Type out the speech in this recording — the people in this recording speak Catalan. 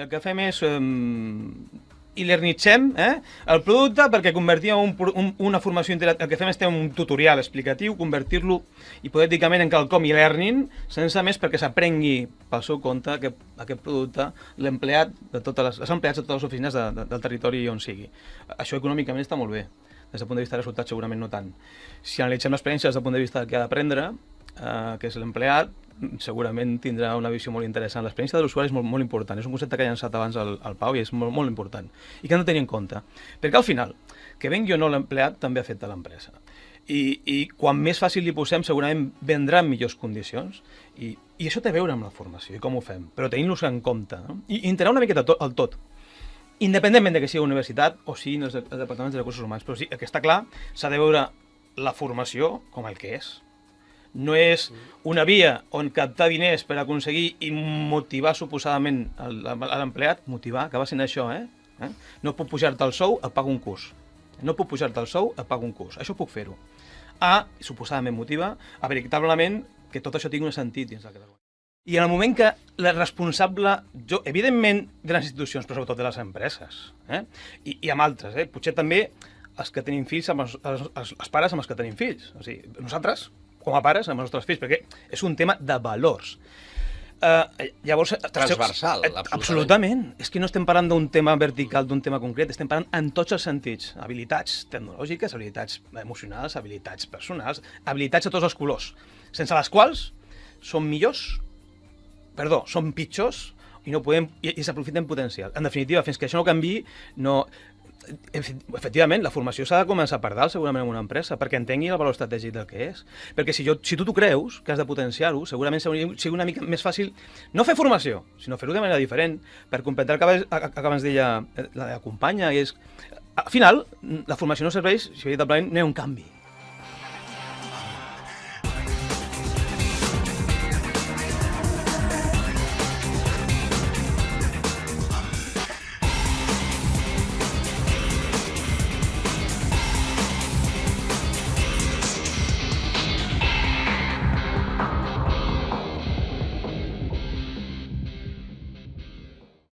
el que fem és hilernitzem el producte perquè convertir una formació intel·lectual. El que fem és tenir un tutorial explicatiu, convertir-lo hipotèticament en quelcom e-learning, sense més perquè s'aprengui pel seu compte que aquest producte l'empleat de totes les empleats de totes les oficines del territori on sigui. Això econòmicament està molt bé. Des del punt de vista de resultats segurament no tant. Si analitzem l'experiència des del punt de vista del que ha d'aprendre, que és l'empleat, segurament tindrà una visió molt interessant. L'experiència de l'usuari és molt, molt important. És un concepte que ha llançat abans el Pau i és molt, molt important. I que hem de tenir en compte. Perquè al final, que vengui o no l'empleat també afecta l'empresa. I quan més fàcil li posem, segurament vendrà en millors condicions. I això té a veure amb la formació i com ho fem. Però tenint-los en compte. No? I integrar una miqueta el tot. Independentment de que sigui universitat o siguin els departaments de recursos humans. Però sí, el que està clar, s'ha de veure la formació com el que és. No és una via on captar diners per aconseguir i motivar suposadament l'empleat, motivar, acaba sent això, No puc pujar-te el sou, et pago un curs. No puc pujar-te el sou, et pago un curs. Això puc fer-ho. Suposadament motiva, veritablement, que tot això tingui un sentit dins del que... I en el moment que la responsable, evidentment, de les institucions, però sobretot de les empreses, i amb altres, potser també els que tenim fills, els pares amb els que tenim fills. O sigui, nosaltres, com a pares, amb els nostres fills, perquè és un tema de valors. Llavors, transversal, absolutament. És que no estem parlant d'un tema vertical, d'un tema concret, estem parlant en tots els sentits. Habilitats tecnològiques, habilitats emocionals, habilitats personals, habilitats de tots els colors, sense les quals som som pitjors i no podem i s'aprofiten potencial. En definitiva, fins que això no canviï, no... Efectivament, la formació s'ha de començar per dalt, segurament, en una empresa, perquè entengui el valor estratègic del que és. Perquè si tu t'ho creus, que has de potenciar-ho, segurament sigui una mica més fàcil no fer formació, sinó fer-ho de manera diferent, per completar el que abans deia la companya. Al final, la formació no serveix si veritablement no hi ha un canvi.